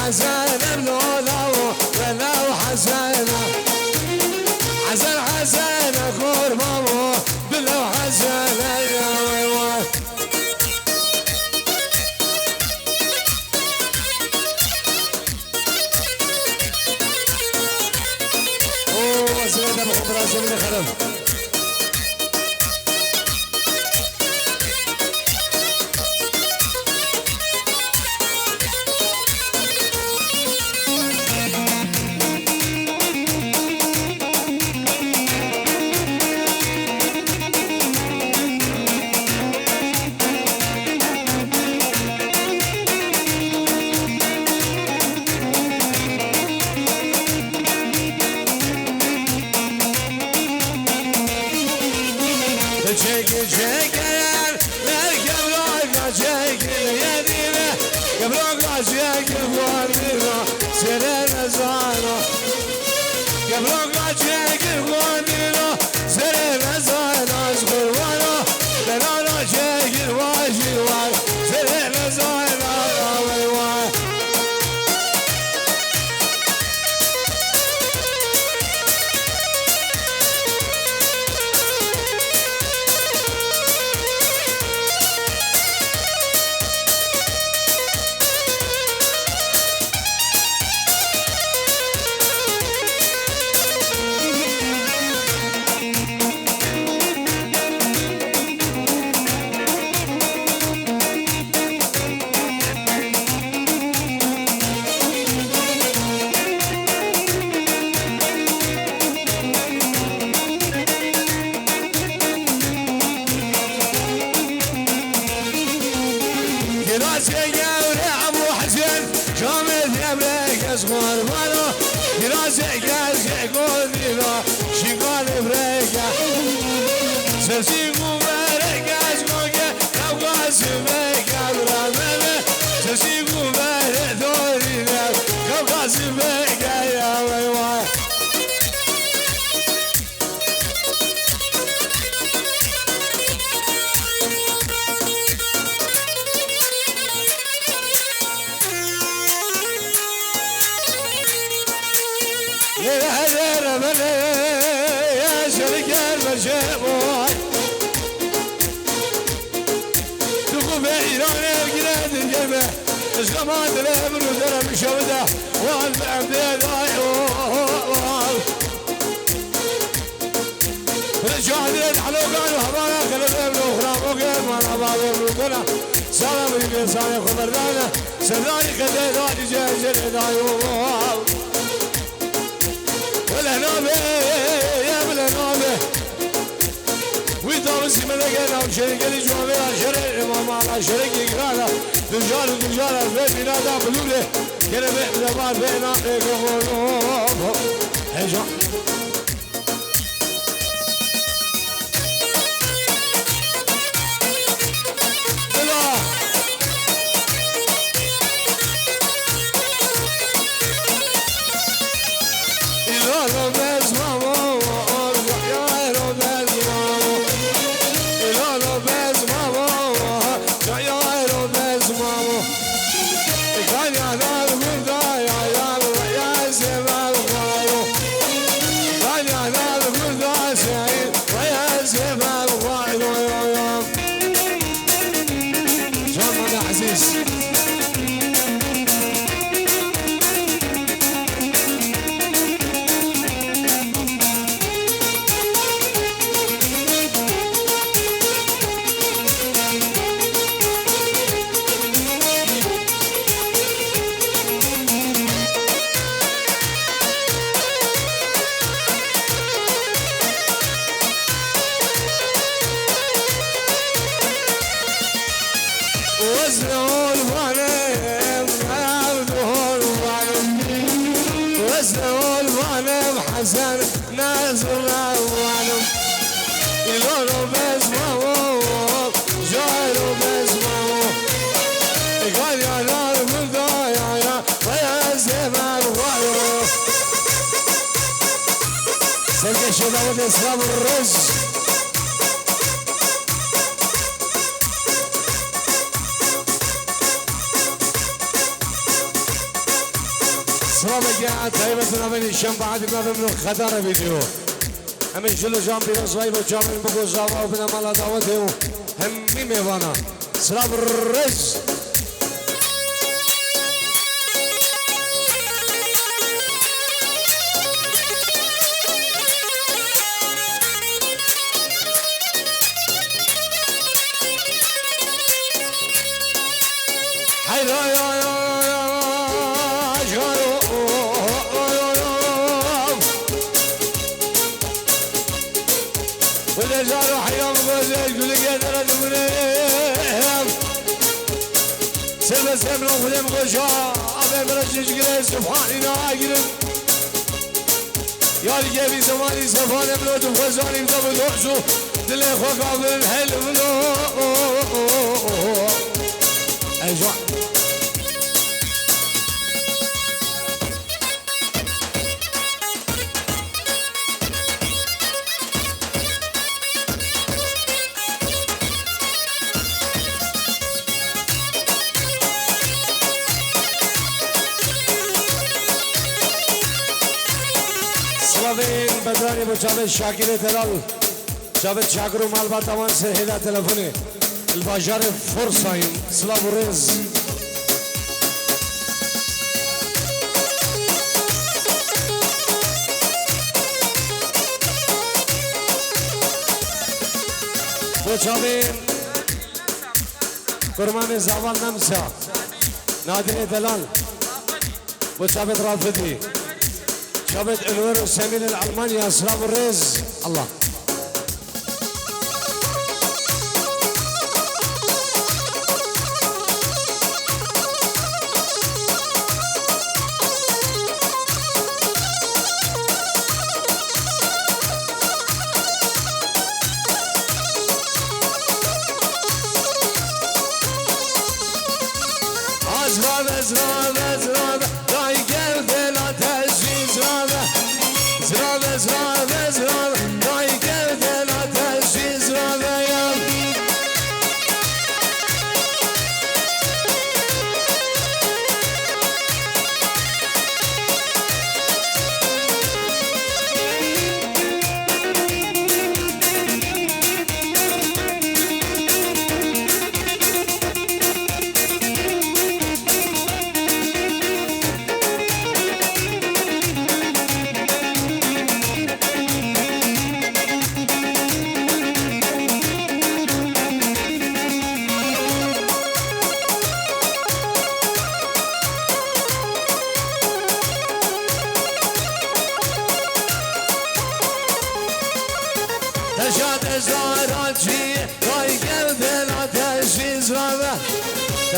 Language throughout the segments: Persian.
حسن بلولا بلو حسن حسن حسن قربان بلو حسن اوه سيدنا بخبر عشان خرب Çeker merkep roga çekil yedime Kep roga çekil guardino serene zano Kep roga çekil guardino serene zano Kurvano benana çekil vajil var serene zano Vay Guarmano, grazie che godino, ci vuole frega. Se si muove che sgoghe, la quasi frega bravene. Se si muove dorina, la quasi frega ya vai. يا شريك المشيبوي تقوم بإيران الجناد الجبه اسقمات الابن ودرم شوده والبعبد ضايعوه رجال الحلوقان وحبانا خلف ابن اخرى وقيم وانا بابا ابن سلام الانسان خبردانا سرداني خدي دادي جاجر دايوه ولا نوبه يا بلا نوبه ويطاوسي ملقنا وشريك اللي جوابي شريك امام على شريك يقرانا دجال ودجال البيت بنادا بلوله كده بيت دبار بينا يقولون هجا حسن نازل وعلم يقولوا باسمه جايروا باسمه قال يا نار من ضايع ويا زمان غيره سلك الشباب الاسلام الرز صرابة قاعد هيبتنا من الشام بعد ما من الخطر فيديو همين شلو جامبي نصايب وجامبي بقو زاوا وبنا مالا دعوته همي ميوانا صراب الرز والجار حيوم غزال كل قدر دمنيم سلم سلم وفلم غشا أبي مرجج قلي سبحاني ناقل يا رجالي زماني سفاني بلوت وخزاني بدب دوحسو دلي خوك عبد الحلم لو أجوع بدرانی با جاوید شاکر تلال جاوید شاکر و مال با تمام سرهدا تلفونه الباجار فرصایم سلام و رز با جاوید کرمان زاوال نمسا نادر تلال با جاوید رافدی جابت انور وسمين الالمانيا اسلام الرز الله ازراب داي قلب لا تجي زرابة داي قلب لا تجي زرابة يا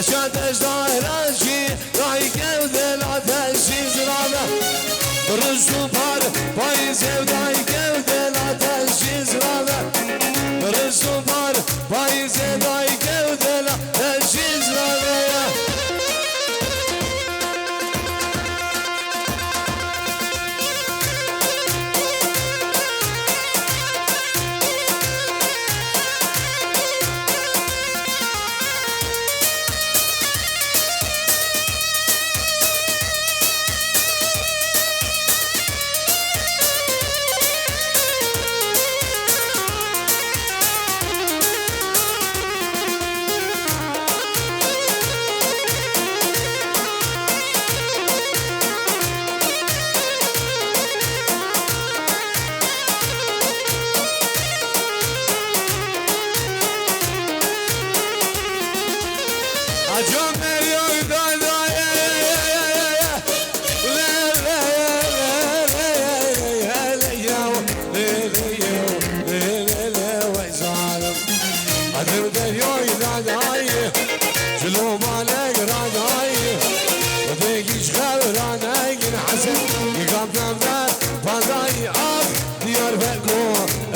تشاد ازدارجي راي قلب لا تشي زرابة رزو بار بايز داي قلب لا تشي زرابة رزو بار بايز داي قلب لا تشي زرابة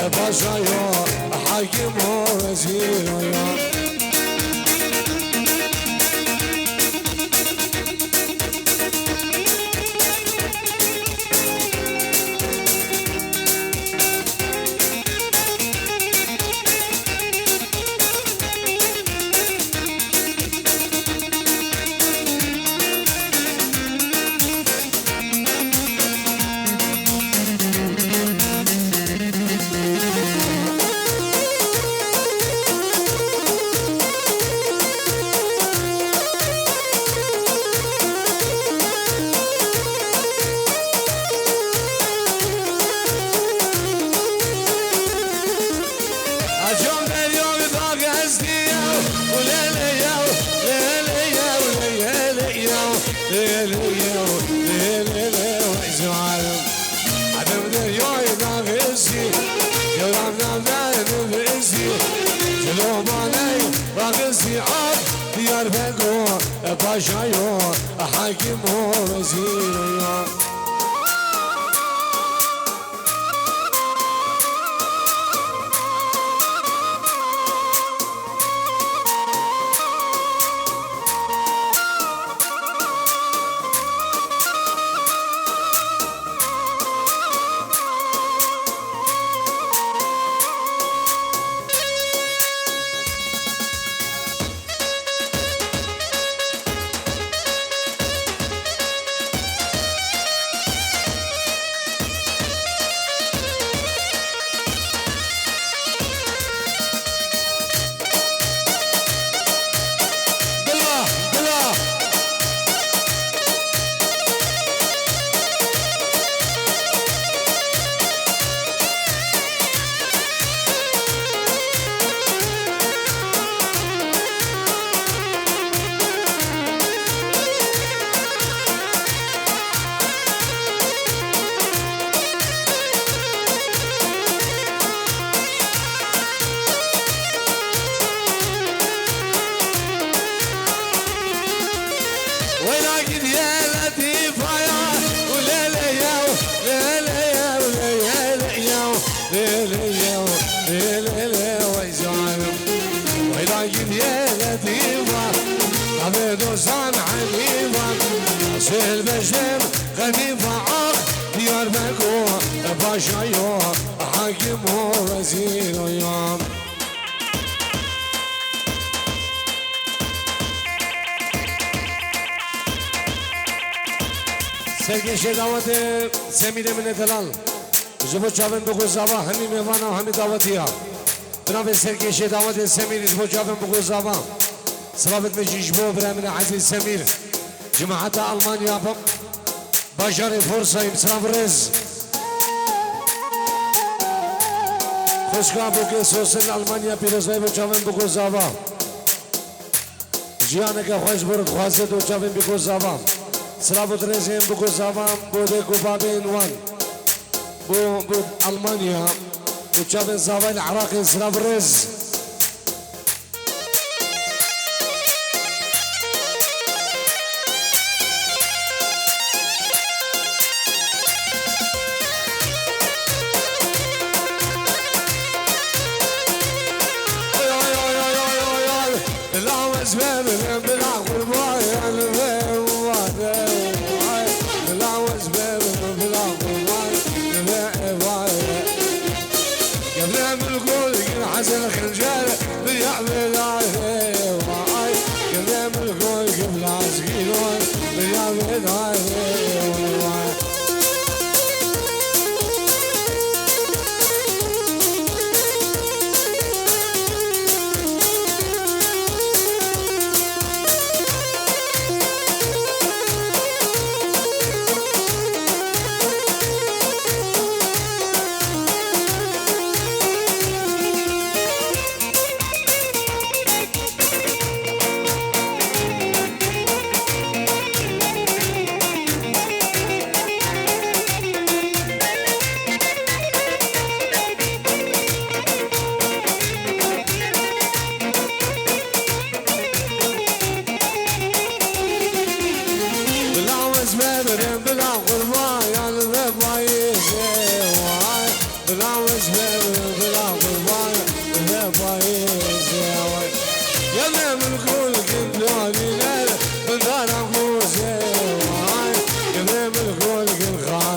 باشايا حاكم وزير يا باشايو حاكم وزير دوسان عنيفة سهل بشم غنيفة أخ ديار بكو باشايو حاكم وزير يوم سرگی شداوت سمیره من دلال زبو چاون بگو زاوا همی میوانا و همی دعوتیا بنابه سرگی شداوت سمیره زبو چاون بگو زاوا صلابت مجيجبو برامنا عزيز سمير جماعة ألمانيا باشاري فرصة يمسلام رز خوشكا بوكي سوسن ألمانيا بيرزوي بچاون بگو زاوا جيانك خوش برد خوازد وچاون بگو زاوا صلابت رزين بگو زاوا بوده كوبابين وان بو ألمانيا وچاون زاوا العراقي صلاب رز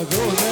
Don't